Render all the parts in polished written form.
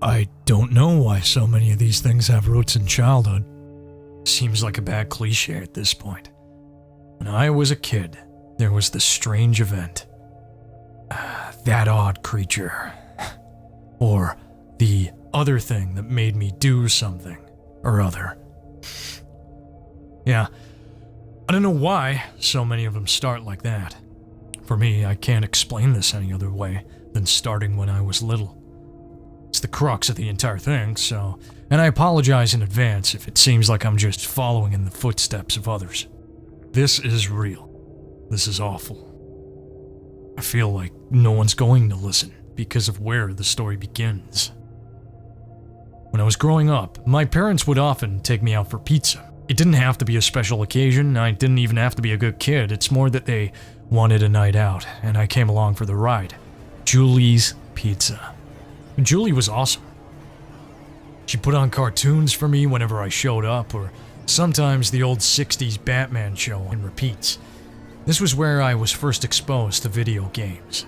I don't know why so many of these things have roots in childhood. Seems like a bad cliche at this point. When I was a kid, there was this strange event. That odd creature. Or the other thing that made me do something or other. Yeah, I don't know why so many of them start like that. For me, I can't explain this any other way than starting when I was little. It's the crux of the entire thing, and I apologize in advance if it seems like I'm just following in the footsteps of others. This is real. This is awful. I feel like no one's going to listen because of where the story begins. When I was growing up, my parents would often take me out for pizza. It didn't have to be a special occasion, I didn't even have to be a good kid, it's more that they wanted a night out, and I came along for the ride. Julie's Pizza. Julie was awesome. She put on cartoons for me whenever I showed up, or sometimes the old 60s Batman show in repeats. This was where I was first exposed to video games,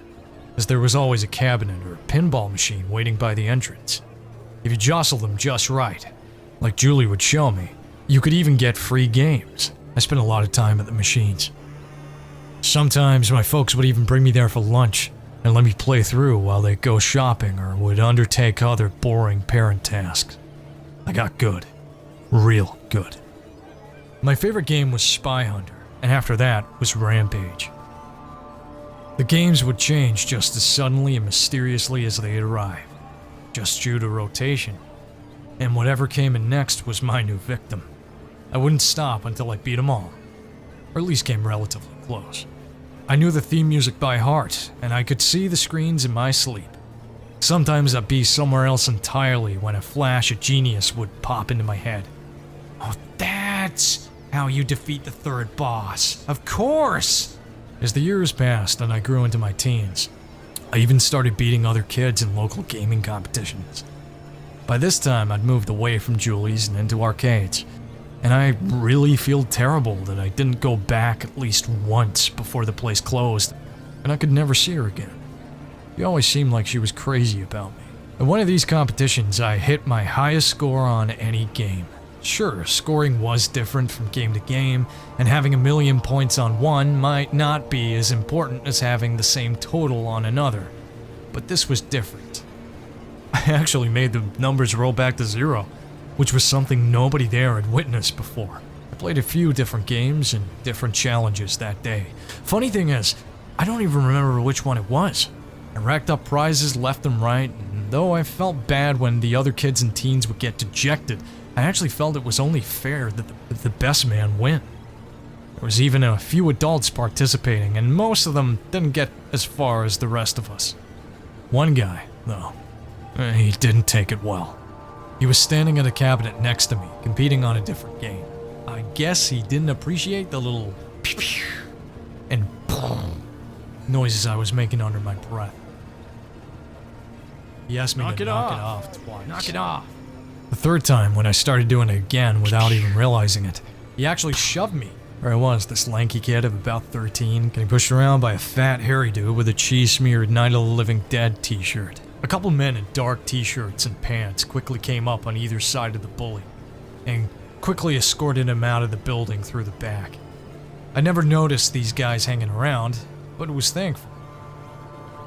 as there was always a cabinet or a pinball machine waiting by the entrance. If you jostle them just right, like Julie would show me, you could even get free games. I spent a lot of time at the machines. Sometimes my folks would even bring me there for lunch and let me play through while they go shopping or would undertake other boring parent tasks. I got good. Real good. My favorite game was Spy Hunter, and after that was Rampage. The games would change just as suddenly and mysteriously as they'd arrive, just due to rotation, and whatever came in next was my new victim. I wouldn't stop until I beat them all, or at least came relatively close. I knew the theme music by heart, and I could see the screens in my sleep. Sometimes I'd be somewhere else entirely when a flash of genius would pop into my head. Oh, that's how you defeat the third boss. Of course! As the years passed and I grew into my teens, I even started beating other kids in local gaming competitions. By this time, I'd moved away from Julie's and into arcades, and I really feel terrible that I didn't go back at least once before the place closed, and I could never see her again. She always seemed like she was crazy about me. At one of these competitions, I hit my highest score on any game. Sure, scoring was different from game to game, and having 1,000,000 points on one might not be as important as having the same total on another, but this was different. I actually made the numbers roll back to 0, which was something nobody there had witnessed before. I played a few different games and different challenges that day. Funny thing is, I don't even remember which one it was. I racked up prizes left and right, and though I felt bad when the other kids and teens would get dejected, I actually felt it was only fair that the best man win. There was even a few adults participating, and most of them didn't get as far as the rest of us. One guy, though, he didn't take it well. He was standing at a cabinet next to me, competing on a different game. I guess he didn't appreciate the little pew and boom noises I was making under my breath. He asked me to knock it off twice. Knock it off. The third time, when I started doing it again without even realizing it, he actually shoved me. There I was, this lanky kid of about 13, getting pushed around by a fat, hairy dude with a cheese-smeared Night of the Living Dead t-shirt. A couple men in dark t-shirts and pants quickly came up on either side of the bully, and quickly escorted him out of the building through the back. I never noticed these guys hanging around, but was thankful.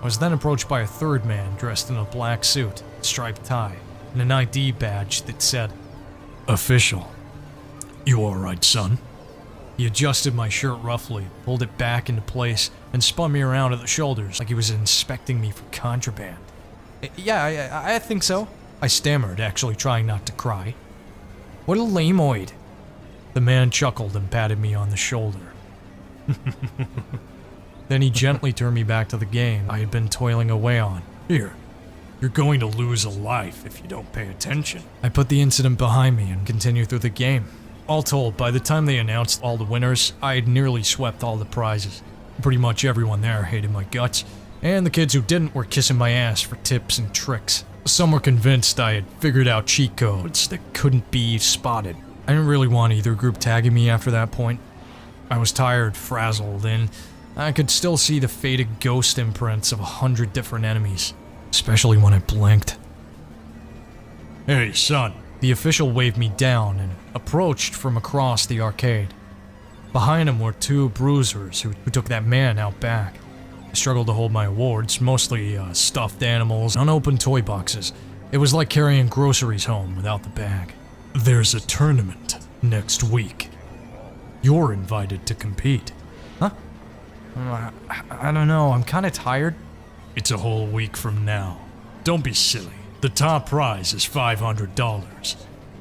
I was then approached by a third man dressed in a black suit, striped tie, and an ID badge that said, "Official. You alright, son?" He adjusted my shirt roughly, pulled it back into place, and spun me around at the shoulders like he was inspecting me for contraband. Yeah, I think so. I stammered, actually trying not to cry. What a lameoid. The man chuckled and patted me on the shoulder. Then he gently turned me back to the game I had been toiling away on. Here, you're going to lose a life if you don't pay attention. I put the incident behind me and continued through the game. All told, by the time they announced all the winners, I had nearly swept all the prizes. Pretty much everyone there hated my guts, and the kids who didn't were kissing my ass for tips and tricks. Some were convinced I had figured out cheat codes that couldn't be spotted. I didn't really want either group tagging me after that point. I was tired, frazzled, and I could still see the faded ghost imprints of 100 different enemies, especially when I blinked. Hey, son. The official waved me down and approached from across the arcade. Behind him were two bruisers who took that man out back. I struggled to hold my awards, mostly stuffed animals, unopened toy boxes. It was like carrying groceries home without the bag. There's a tournament next week. You're invited to compete. Huh? I don't know, I'm kinda tired. It's a whole week from now. Don't be silly. The top prize is $500.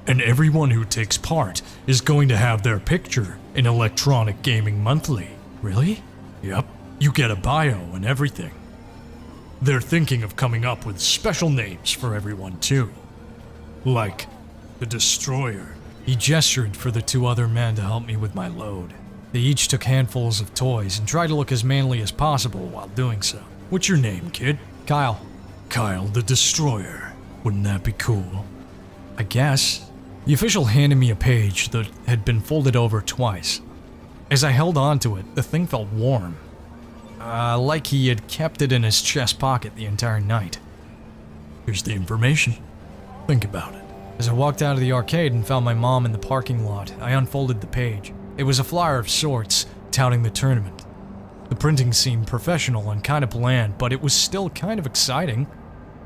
And everyone who takes part is going to have their picture in Electronic Gaming Monthly. Really? Yep. You get a bio and everything. They're thinking of coming up with special names for everyone too. Like the Destroyer. He gestured for the two other men to help me with my load. They each took handfuls of toys and tried to look as manly as possible while doing so. What's your name, kid? Kyle. Kyle the Destroyer. Wouldn't that be cool? I guess. The official handed me a page that had been folded over twice. As I held onto it, the thing felt warm. Like he had kept it in his chest pocket the entire night. Here's the information. Think about it. As I walked out of the arcade and found my mom in the parking lot, I unfolded the page. It was a flyer of sorts, touting the tournament. The printing seemed professional and kind of bland, but it was still kind of exciting.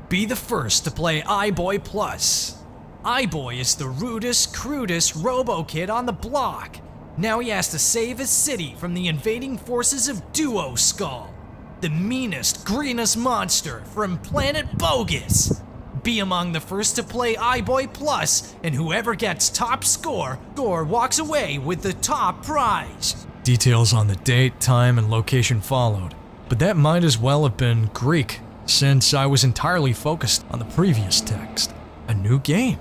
Be the first to play iBoy Plus. iBoy is the rudest, crudest robo-kid on the block. Now he has to save his city from the invading forces of Duo Skull, the meanest, greenest monster from planet Bogus. Be among the first to play iBoy Plus, and whoever gets top score walks away with the top prize. Details on the date, time, and location followed, but that might as well have been Greek, since I was entirely focused on the previous text. A new game.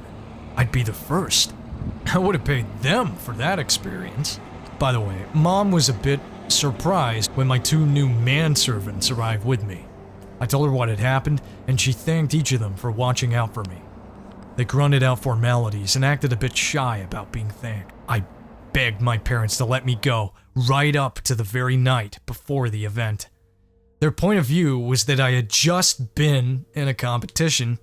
I'd be the first. I would have paid them for that experience. By the way, Mom was a bit surprised when my two new manservants arrived with me. I told her what had happened, and she thanked each of them for watching out for me. They grunted out formalities and acted a bit shy about being thanked. I begged my parents to let me go, right up to the very night before the event. Their point of view was that I had just been in a competition,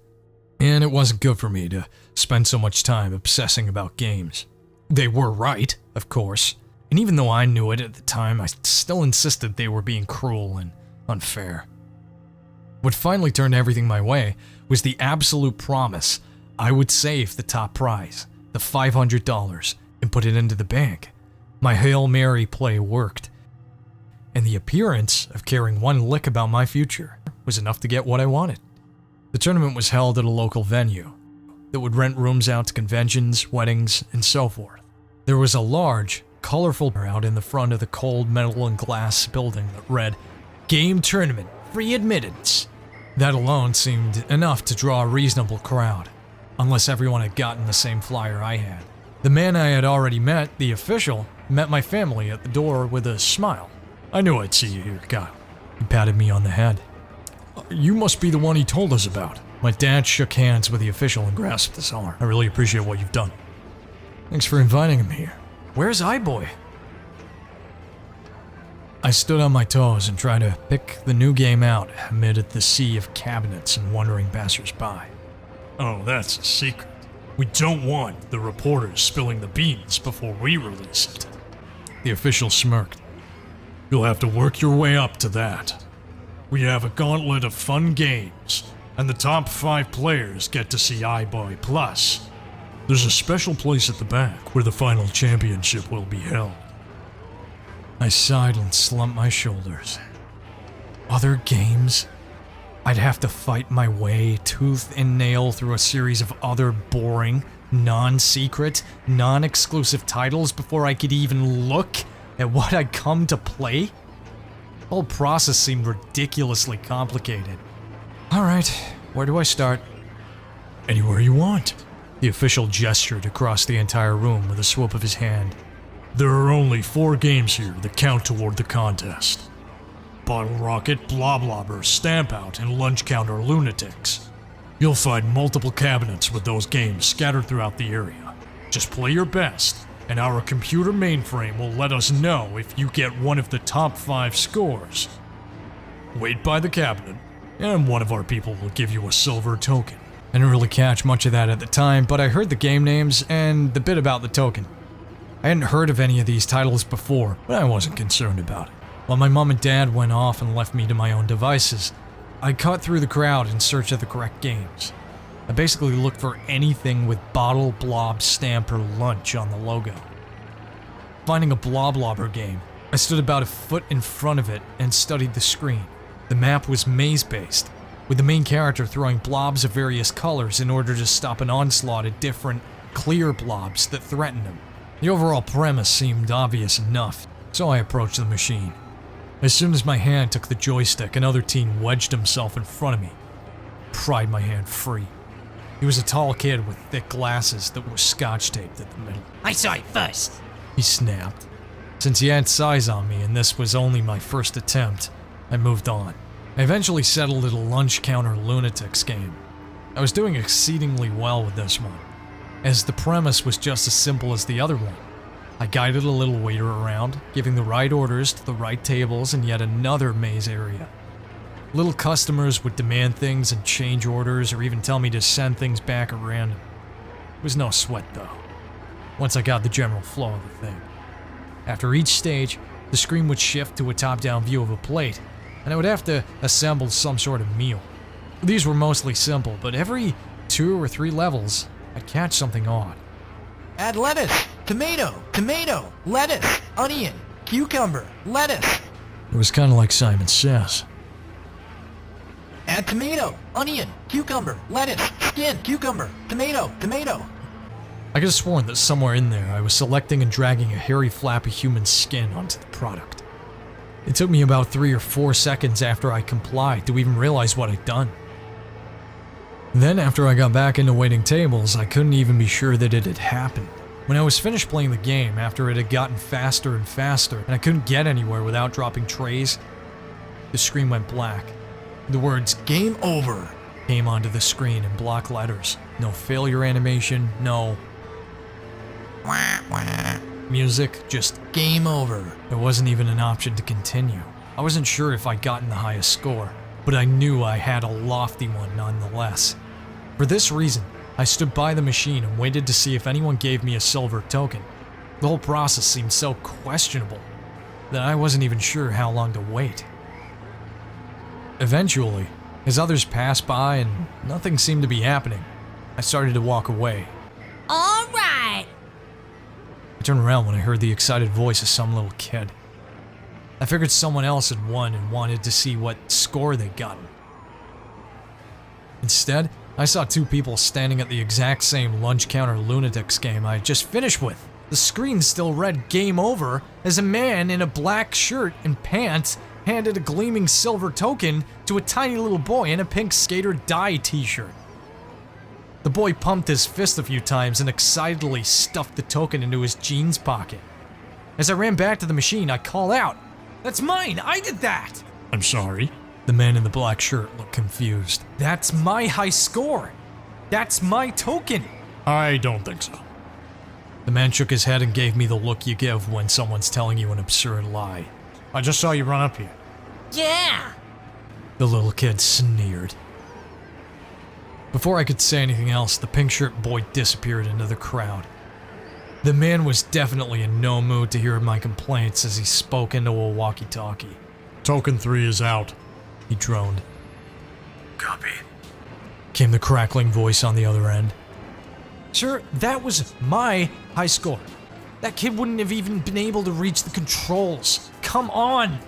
and it wasn't good for me to spend so much time obsessing about games. They were right, of course, and even though I knew it at the time, I still insisted they were being cruel and unfair. What finally turned everything my way was the absolute promise I would save the top prize, the $500, and put it into the bank. My Hail Mary play worked, and the appearance of caring one lick about my future was enough to get what I wanted. The tournament was held at a local venue that would rent rooms out to conventions, weddings, and so forth. There was a large, colorful out in the front of the cold metal and glass building that read, "Game Tournament, Free Admittance." That alone seemed enough to draw a reasonable crowd, unless everyone had gotten the same flyer I had. The man I had already met, the official, met my family at the door with a smile. I knew I'd see you here, Kyle. He patted me on the head. You must be the one he told us about. My dad shook hands with the official and grasped his arm. I really appreciate what you've done. Thanks for inviting him here. Where's iBoy? I stood on my toes and tried to pick the new game out amid the sea of cabinets and wondering passersby. Oh, that's a secret. We don't want the reporters spilling the beans before we release it. The official smirked. You'll have to work your way up to that. We have a gauntlet of fun games, and the top 5 players get to see iBoy Plus. There's a special place at the back where the final championship will be held. I sighed and slumped my shoulders. Other games? I'd have to fight my way tooth and nail through a series of other boring, non-secret, non-exclusive titles before I could even look at what I'd come to play? The whole process seemed ridiculously complicated. Alright, where do I start? Anywhere you want. The official gestured across the entire room with a swoop of his hand. There are only 4 games here that count toward the contest. Bottle Rocket, Bloblobber, Stamp Out, and Lunch Counter Lunatics. You'll find multiple cabinets with those games scattered throughout the area. Just play your best, and our computer mainframe will let us know if you get one of the top 5 scores. Wait by the cabinet, and one of our people will give you a silver token. I didn't really catch much of that at the time, but I heard the game names and the bit about the token. I hadn't heard of any of these titles before, but I wasn't concerned about it. While my mom and dad went off and left me to my own devices, I cut through the crowd in search of the correct games. I basically looked for anything with bottle, blob, stamp, or lunch on the logo. Finding a blob-lobber game, I stood about a foot in front of it and studied the screen. The map was maze-based, with the main character throwing blobs of various colors in order to stop an onslaught of different, clear blobs that threatened him. The overall premise seemed obvious enough, so I approached the machine. As soon as my hand took the joystick, another teen wedged himself in front of me. I pried my hand free. He was a tall kid with thick glasses that were scotch-taped at the middle. I saw it first, He snapped. Since he had size on me and this was only my first attempt, I moved on. I eventually settled at a lunch counter lunatics game. I was doing exceedingly well with this one, as the premise was just as simple as the other one. I guided a little waiter around, giving the right orders to the right tables in yet another maze area. Little customers would demand things and change orders or even tell me to send things back at random. It was no sweat though, once I got the general flow of the thing. After each stage, the screen would shift to a top-down view of a plate, and I would have to assemble some sort of meal. These were mostly simple, but every 2 or 3 levels, I'd catch something odd. add lettuce, tomato, lettuce, onion, cucumber, lettuce. It was kind of like Simon Says. Add tomato, onion, cucumber, lettuce, skin, cucumber, tomato. I could have sworn that somewhere in there I was selecting and dragging a hairy flap of human skin onto the product. It took me about 3 or 4 seconds after I complied to even realize what I'd done. Then after I got back into waiting tables, I couldn't even be sure that it had happened. When I was finished playing the game, after it had gotten faster and faster, and I couldn't get anywhere without dropping trays, the screen went black. The words "Game Over" came onto the screen in block letters. No failure animation, no music, just Game over. there wasn't even an option to continue. I wasn't sure if I'd gotten the highest score, but I knew I had a lofty one nonetheless. For this reason, I stood by the machine and waited to see if anyone gave me a silver token. The whole process seemed so questionable that I wasn't even sure how long to wait. Eventually, as others passed by and nothing seemed to be happening, I started to walk away. All right. I turned around when I heard the excited voice of some little kid. I figured someone else had won and wanted to see what score they'd gotten. Instead, I saw 2 people standing at the exact same lunch counter lunatics game I had just finished with. The screen still read "Game Over" as a man in a black shirt and pants handed a gleaming silver token to a tiny little boy in a pink skater dye t-shirt. The boy pumped his fist a few times and excitedly stuffed the token into his jeans pocket. As I ran back to the machine, I called out, "That's mine! I did that!" "I'm sorry." The man in the black shirt looked confused. "That's my high score! That's my token!" "I don't think so." The man shook his head and gave me the look you give when someone's telling you an absurd lie. "I just saw you run up here." Yeah. The little kid sneered. Before I could say anything else, the pink shirt boy disappeared into the crowd. The man was definitely in no mood to hear my complaints as he spoke into a walkie-talkie. "Token 3 is out," he droned. "Copy," came the crackling voice on the other end. "Sir, that was my high score. That kid wouldn't have even been able to reach the controls. Come on!"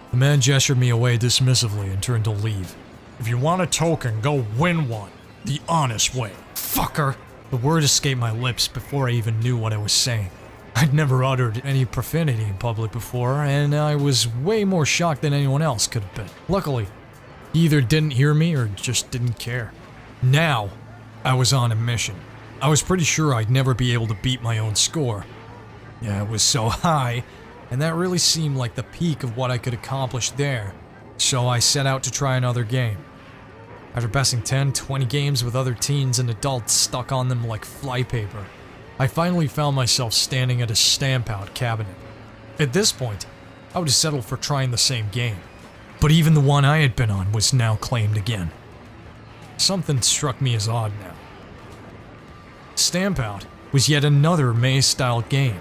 The man gestured me away dismissively and turned to leave. "If you want a token, go win one. The honest way." "Fucker!" The word escaped my lips before I even knew what I was saying. I'd never uttered any profanity in public before, and I was way more shocked than anyone else could have been. Luckily, he either didn't hear me or just didn't care. Now, I was on a mission. I was pretty sure I'd never be able to beat my own score. Yeah, it was so high, and that really seemed like the peak of what I could accomplish there, so I set out to try another game. After besting 10, 20 games with other teens and adults stuck on them like flypaper, I finally found myself standing at a stamp-out cabinet. At this point, I would have settled for trying the same game, but even the one I had been on was now claimed again. something struck me as odd now. Stamp Out was yet another maze-style game.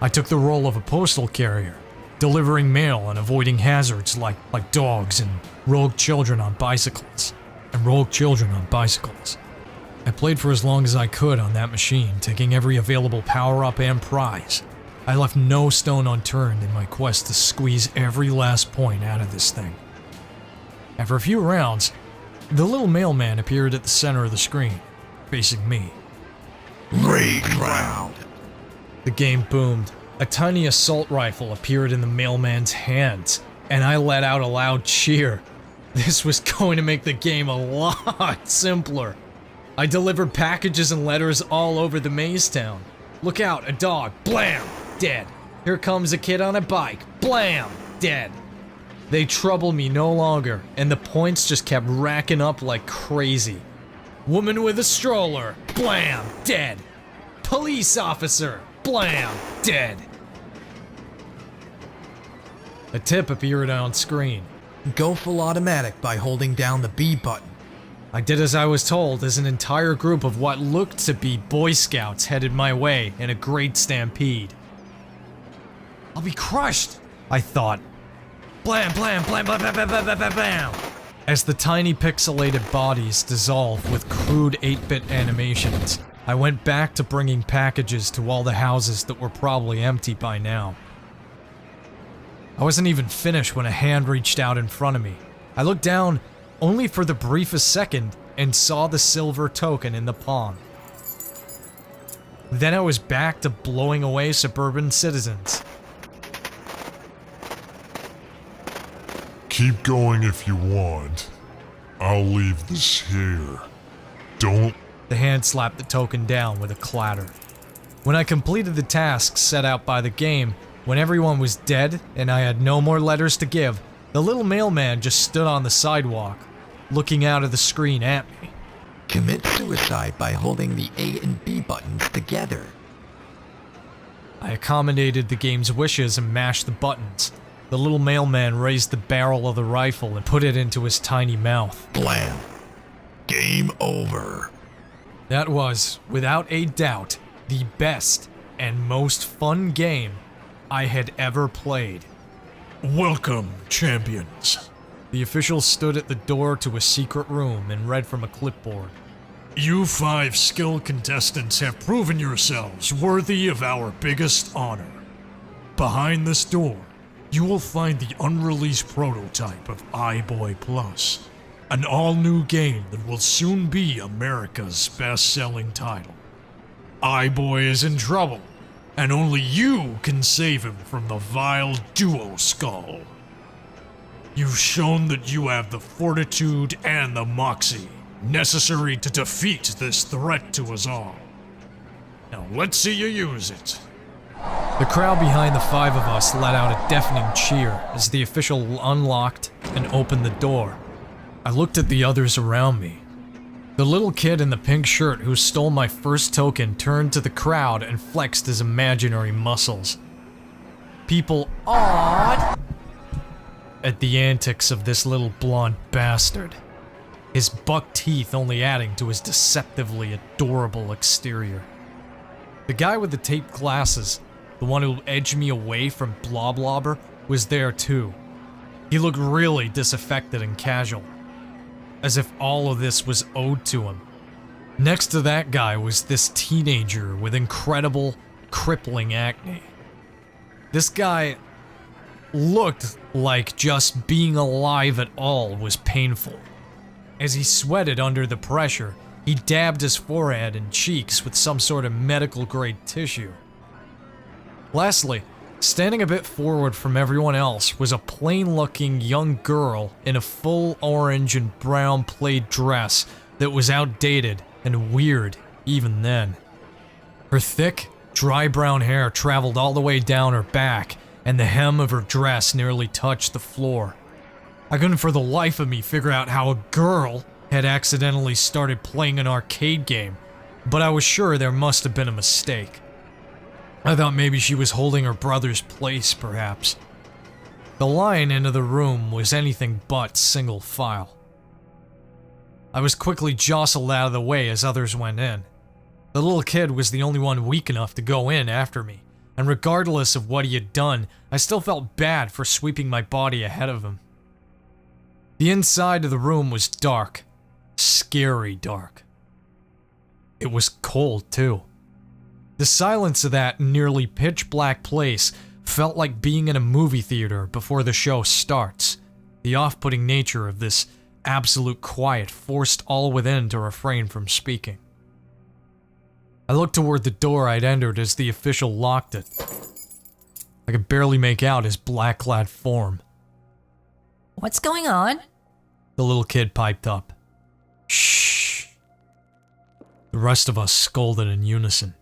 I took the role of a postal carrier, delivering mail and avoiding hazards like dogs and rogue children on bicycles. I played for as long as I could on that machine, taking every available power-up and prize. I left no stone unturned in my quest to squeeze every last point out of this thing. After a few rounds, the little mailman appeared at the center of the screen, facing me. Rage round. The game boomed. A tiny assault rifle appeared in the mailman's hands, and I let out a loud cheer. This was going to make the game a lot simpler. I delivered packages and letters all over the maze town. Look out, a dog. Blam! Dead. Here comes a kid on a bike. Blam! Dead. They trouble me no longer, and the points just kept racking up like crazy. Woman with a stroller. Blam! Dead. Police officer. Blam! Dead. A tip appeared on screen. Go full automatic by holding down the B button. I did as I was told as an entire group of what looked to be Boy Scouts headed my way in a great stampede. I'll be crushed, I thought. Blam, blam, blam, blam, blam, blam, blam, blam, blam. As the tiny pixelated bodies dissolved with crude 8-bit animations, I went back to bringing packages to all the houses that were probably empty by now. I wasn't even finished when a hand reached out in front of me. I looked down only for the briefest second and saw the silver token in the palm. Then I was back to blowing away suburban citizens. Keep going if you want. I'll leave this here. Don't... The hand slapped the token down with a clatter. When I completed the tasks set out by the game, when everyone was dead and I had no more letters to give, the little mailman just stood on the sidewalk, looking out of the screen at me. Commit suicide by holding the A and B buttons together. I accommodated the game's wishes and mashed the buttons. The little mailman raised the barrel of the rifle and put it into his tiny mouth. Blam. Game over. That was, without a doubt, the best and most fun game I had ever played. Welcome, champions. The official stood at the door to a secret room and read from a clipboard. You 5 skilled contestants have proven yourselves worthy of our biggest honor. Behind this door, you will find the unreleased prototype of iBoy Plus, an all-new game that will soon be America's best-selling title. iBoy is in trouble, and only you can save him from the vile Duo Skull. You've shown that you have the fortitude and the moxie necessary to defeat this threat to us all. Now let's see you use it. The crowd behind the 5 of us let out a deafening cheer as the official unlocked and opened the door. I looked at the others around me. The little kid in the pink shirt who stole my first token turned to the crowd and flexed his imaginary muscles. People awed at the antics of this little blonde bastard, his buck teeth only adding to his deceptively adorable exterior. The guy with the taped glasses, the one who edged me away from Bloblobber, was there too. He looked really disaffected and casual, as if all of this was owed to him. Next to that guy was this teenager with incredible, crippling acne. This guy looked like just being alive at all was painful. As he sweated under the pressure, he dabbed his forehead and cheeks with some sort of medical-grade tissue. Lastly, standing a bit forward from everyone else was a plain-looking young girl in a full orange and brown plaid dress that was outdated and weird even then. Her thick, dry brown hair traveled all the way down her back, and the hem of her dress nearly touched the floor. I couldn't for the life of me figure out how a girl had accidentally started playing an arcade game, but I was sure there must have been a mistake. I thought maybe she was holding her brother's place, perhaps. The line into the room was anything but single file. I was quickly jostled out of the way as others went in. The little kid was the only one weak enough to go in after me, and regardless of what he had done, I still felt bad for sweeping my body ahead of him. The inside of the room was dark, scary dark. It was cold, too. The silence of that nearly pitch-black place felt like being in a movie theater before the show starts. The off-putting nature of this absolute quiet forced all within to refrain from speaking. I looked toward the door I'd entered as the official locked it. I could barely make out his black-clad form. What's going on? The little kid piped up. Shh. The rest of us scolded in unison.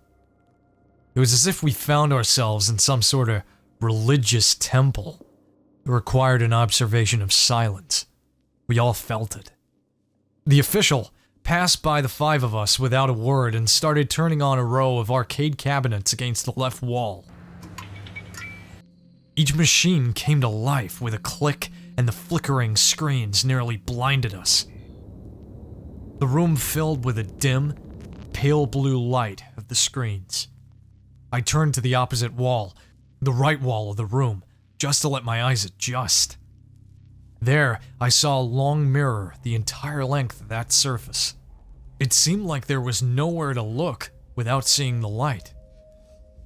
It was as if we found ourselves in some sort of religious temple. It required an observation of silence. We all felt it. The official passed by the five of us without a word and started turning on a row of arcade cabinets against the left wall. Each machine came to life with a click, and the flickering screens nearly blinded us. The room filled with a dim, pale blue light of the screens. I turned to the opposite wall, the right wall of the room, just to let my eyes adjust. There, I saw a long mirror the entire length of that surface. It seemed like there was nowhere to look without seeing the light.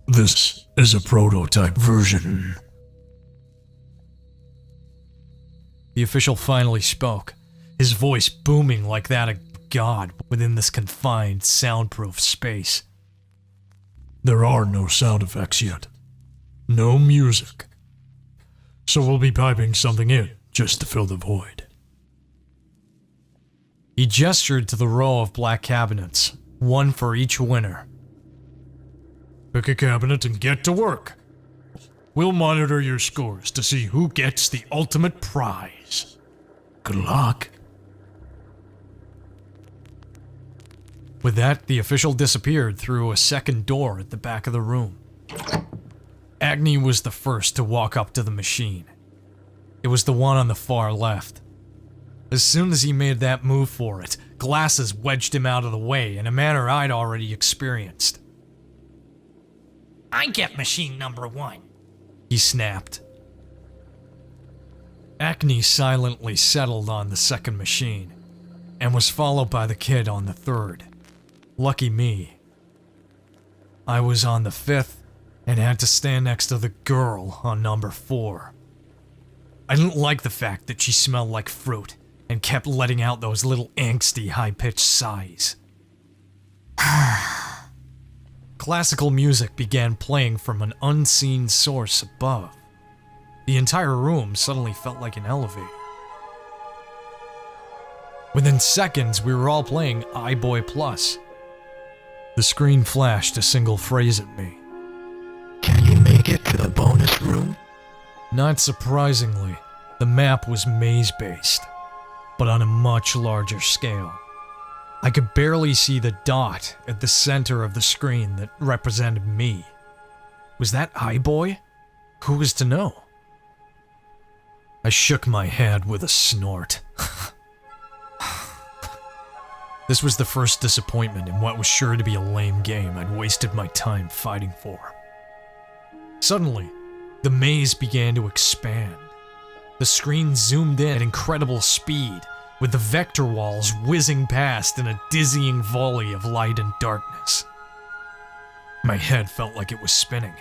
This is a prototype version. The official finally spoke, his voice booming like that of God within this confined, soundproof space. There are no sound effects yet. No music. So we'll be piping something in just to fill the void. He gestured to the row of black cabinets, one for each winner. Pick a cabinet and get to work. We'll monitor your scores to see who gets the ultimate prize. Good luck. With that, the official disappeared through a second door at the back of the room. Agni was the first to walk up to the machine. It was the one on the far left. As soon as he made that move for it, glasses wedged him out of the way in a manner I'd already experienced. I get machine number 1. He snapped. Agni silently settled on the second machine, and was followed by the kid on the third. Lucky me. I was on the fifth, and had to stand next to the girl on number 4. I didn't like the fact that she smelled like fruit, and kept letting out those little angsty, high-pitched sighs. Classical music began playing from an unseen source above. The entire room suddenly felt like an elevator. Within seconds, we were all playing iBoy Plus. The screen flashed a single phrase at me. Can you make it to the bonus room? Not surprisingly, the map was maze-based, but on a much larger scale. I could barely see the dot at the center of the screen that represented me. Was that iBoy? Who was to know? I shook my head with a snort. This was the first disappointment in what was sure to be a lame game I'd wasted my time fighting for. Suddenly, the maze began to expand. The screen zoomed in at incredible speed, with the vector walls whizzing past in a dizzying volley of light and darkness. My head felt like it was spinning.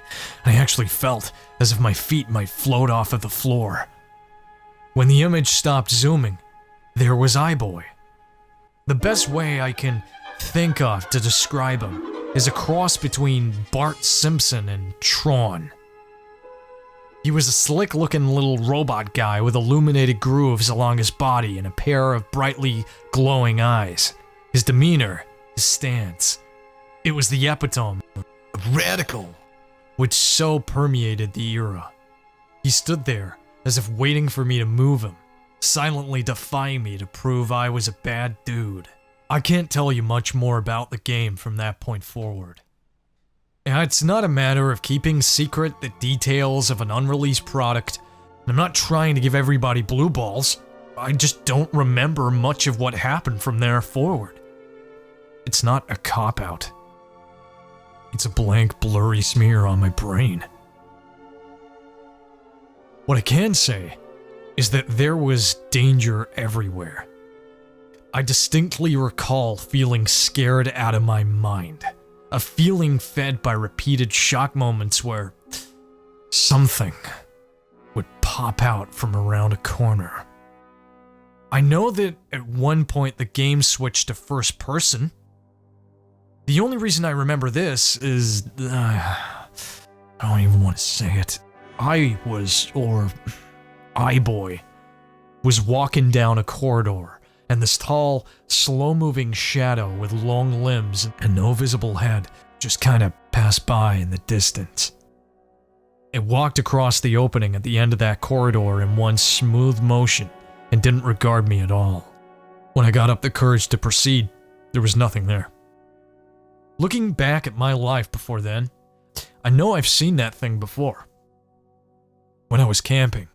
I actually felt as if my feet might float off of the floor. When the image stopped zooming, there was iBoy. The best way I can think of to describe him is a cross between Bart Simpson and Tron. He was a slick-looking little robot guy with illuminated grooves along his body and a pair of brightly glowing eyes. His demeanor, his stance, it was the epitome of radical, which so permeated the era. He stood there, as if waiting for me to move him, silently defying me to prove I was a bad dude. I can't tell you much more about the game from that point forward. It's not a matter of keeping secret the details of an unreleased product, and I'm not trying to give everybody blue balls. I just don't remember much of what happened from there forward. It's not a cop-out. It's a blank, blurry smear on my brain. What I can say is that there was danger everywhere. I distinctly recall feeling scared out of my mind. A feeling fed by repeated shock moments where something would pop out from around a corner. I know that at one point the game switched to first person. The only reason I remember this is... I don't even want to say it. I-boy, was walking down a corridor, and this tall, slow-moving shadow with long limbs and no visible head just kind of passed by in the distance. It walked across the opening at the end of that corridor in one smooth motion and didn't regard me at all. When I got up the courage to proceed, there was nothing there. Looking back at my life before then, I know I've seen that thing before. When I was camping.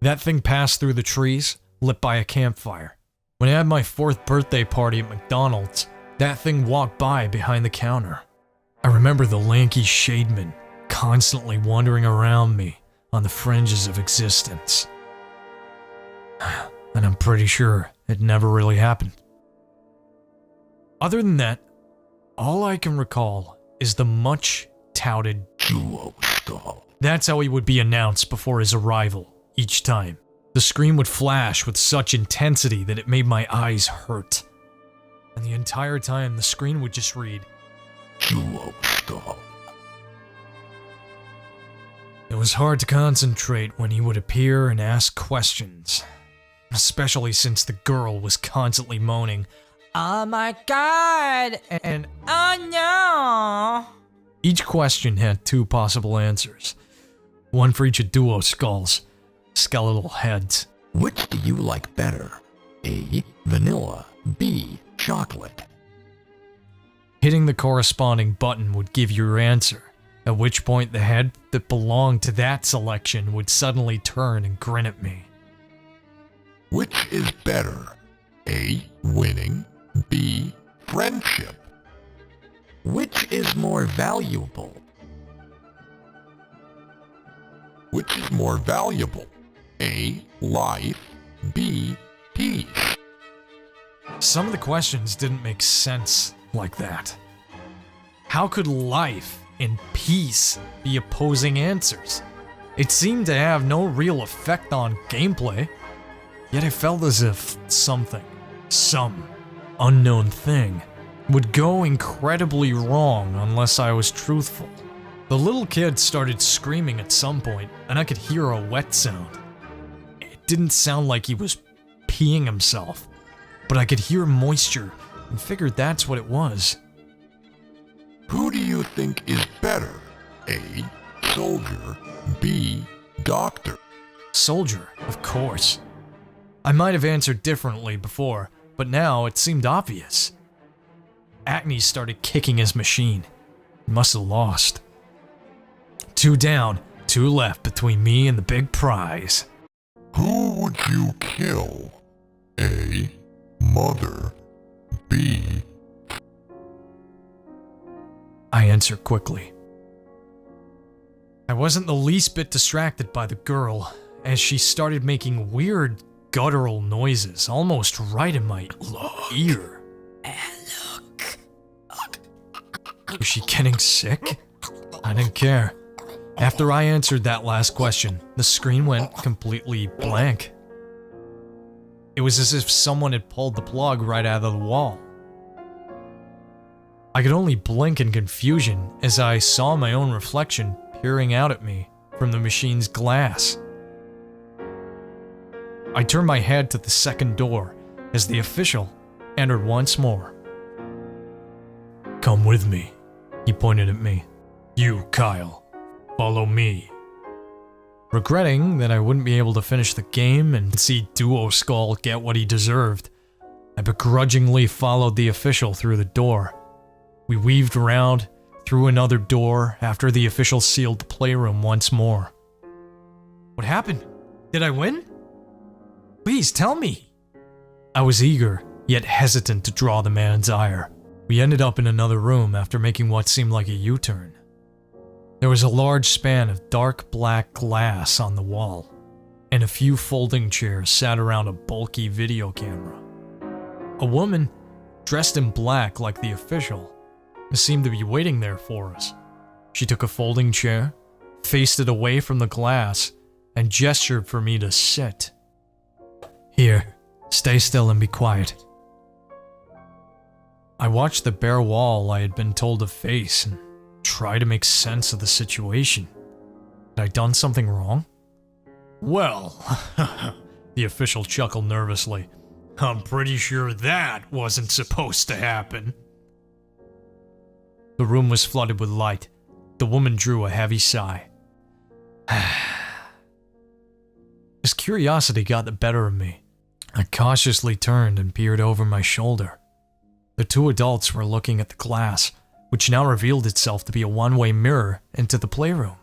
That thing passed through the trees, lit by a campfire. When I had my 4th birthday party at McDonald's, that thing walked by behind the counter. I remember the lanky shademan constantly wandering around me on the fringes of existence. And I'm pretty sure it never really happened. Other than that, all I can recall is the much-touted Duo stall. That's how he would be announced before his arrival, each time. The screen would flash with such intensity that it made my eyes hurt. And the entire time, the screen would just read, Duo stall. It was hard to concentrate when he would appear and ask questions. Especially since the girl was constantly moaning, "Oh my god!" and "Oh no!" Each question had 2 possible answers. One for each of Duo Skull's skeletal heads. Which do you like better? A. Vanilla. B. Chocolate. Hitting the corresponding button would give your answer, at which point the head that belonged to that selection would suddenly turn and grin at me. Which is better? A. Winning. B. Friendship. Which is more valuable? Which is more valuable? A. Life. B. Peace. Some of the questions didn't make sense like that. How could life and peace be opposing answers? It seemed to have no real effect on gameplay, yet I felt as if some unknown thing, would go incredibly wrong unless I was truthful. The little kid started screaming at some point, and I could hear a wet sound. It didn't sound like he was peeing himself, but I could hear moisture and figured that's what it was. Who do you think is better? A. Soldier. B. Doctor. Soldier, of course. I might have answered differently before, but now it seemed obvious. Acne started kicking his machine. He must have lost. 2 down, 2 left between me and the big prize. Who would you kill? A. Mother. B. I answered quickly. I wasn't the least bit distracted by the girl, as she started making weird guttural noises, almost right in my ear. Was she getting sick? I didn't care. After I answered that last question, the screen went completely blank. It was as if someone had pulled the plug right out of the wall. I could only blink in confusion as I saw my own reflection peering out at me from the machine's glass. I turned my head to the second door as the official entered once more. "Come with me," he pointed at me. "You, Kyle, follow me." Regretting that I wouldn't be able to finish the game and see Duo Skull get what he deserved, I begrudgingly followed the official through the door. We weaved around, through another door after the official sealed the playroom once more. What happened? Did I win? Please tell me. I was eager, yet hesitant to draw the man's ire. We ended up in another room after making what seemed like a U-turn. There was a large span of dark black glass on the wall, and a few folding chairs sat around a bulky video camera. A woman, dressed in black like the official, seemed to be waiting there for us. She took a folding chair, faced it away from the glass, and gestured for me to sit. Here, stay still and be quiet. I watched the bare wall I had been told to face and tried to make sense of the situation. Had I done something wrong? Well, the official chuckled nervously. I'm pretty sure that wasn't supposed to happen. The room was flooded with light. The woman drew a heavy sigh. As curiosity got the better of me, I cautiously turned and peered over my shoulder. The two adults were looking at the glass, which now revealed itself to be a one-way mirror into the playroom.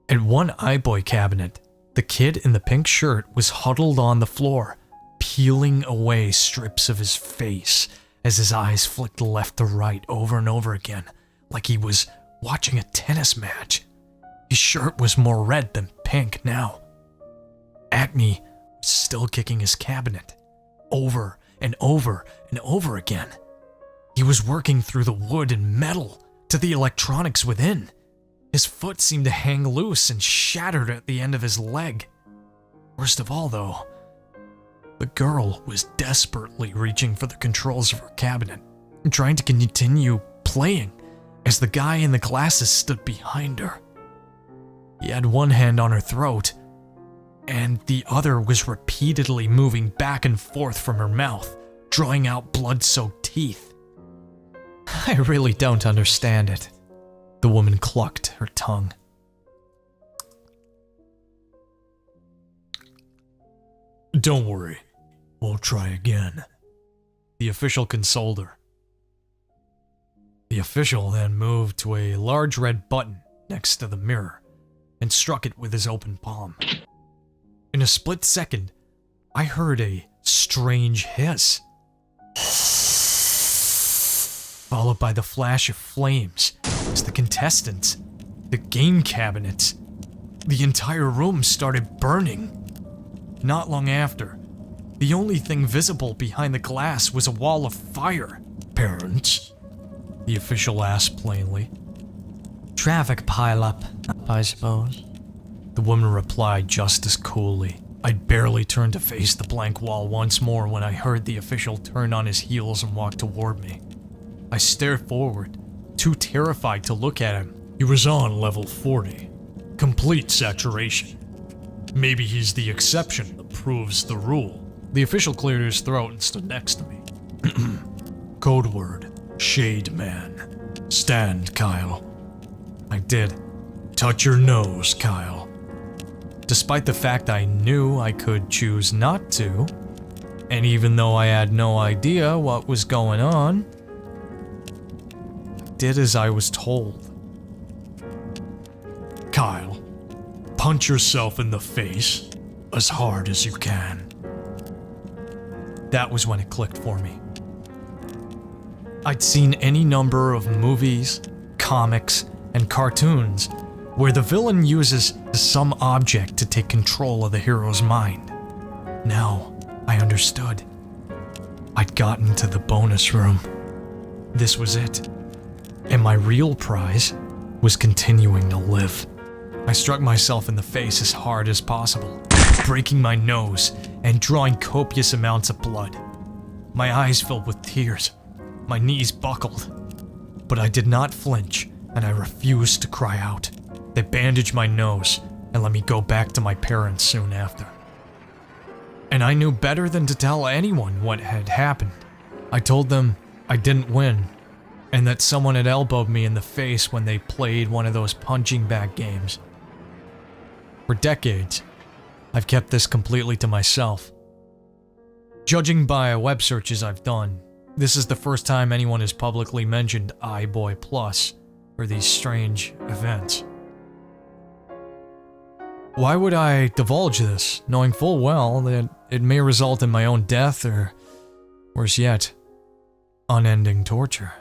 At one iBoy cabinet, the kid in the pink shirt was huddled on the floor, peeling away strips of his face as his eyes flicked left to right over and over again, like he was watching a tennis match. His shirt was more red than pink now. Acne was still kicking his cabinet, over and over and over again. He was working through the wood and metal to the electronics within. His foot seemed to hang loose and shattered at the end of his leg. Worst of all, though, the girl was desperately reaching for the controls of her cabinet, trying to continue playing as the guy in the glasses stood behind her. He had one hand on her throat, and the other was repeatedly moving back and forth from her mouth, drawing out blood-soaked teeth. I really don't understand it. The woman clucked her tongue. Don't worry, we'll try again. The official consoled her. The official then moved to a large red button next to the mirror and struck it with his open palm. In a split second, I heard a strange hiss, followed by the flash of flames as the contestants, the game cabinets, the entire room started burning. Not long after, the only thing visible behind the glass was a wall of fire. Parents? The official asked plainly. Traffic pileup, I suppose. The woman replied just as coolly. I'd barely turned to face the blank wall once more when I heard the official turn on his heels and walk toward me. I stared forward, too terrified to look at him. He was on level 40. Complete saturation. Maybe he's the exception that proves the rule. The official cleared his throat and stood next to me. Code word, Shade Man. Stand, Kyle. I did. Touch your nose, Kyle. Despite the fact I knew I could choose not to, and even though I had no idea what was going on, I did as I was told. Kyle, punch yourself in the face as hard as you can. That was when it clicked for me. I'd seen any number of movies, comics, and cartoons where the villain uses some object to take control of the hero's mind. Now, I understood. I'd gotten to the bonus room. This was it. And my real prize was continuing to live. I struck myself in the face as hard as possible, breaking my nose and drawing copious amounts of blood. My eyes filled with tears. My knees buckled. But I did not flinch, and I refused to cry out. They bandaged my nose and let me go back to my parents soon after. And I knew better than to tell anyone what had happened. I told them I didn't win, and that someone had elbowed me in the face when they played one of those punching bag games. For decades, I've kept this completely to myself. Judging by web searches I've done, this is the first time anyone has publicly mentioned iBoy Plus for these strange events. Why would I divulge this, knowing full well that it may result in my own death or, worse yet, unending torture.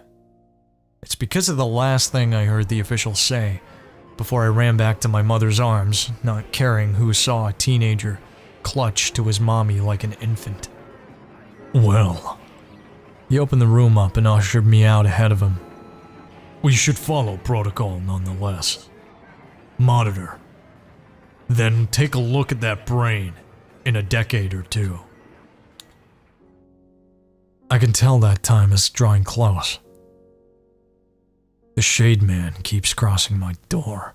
It's because of the last thing I heard the officials say before I ran back to my mother's arms, not caring who saw a teenager clutch to his mommy like an infant. Well, He opened the room up and ushered me out ahead of him. we should follow protocol nonetheless. Monitor. Then take a look at that brain in a decade or two. I can tell that time is drawing close. The Shade Man keeps crossing my door.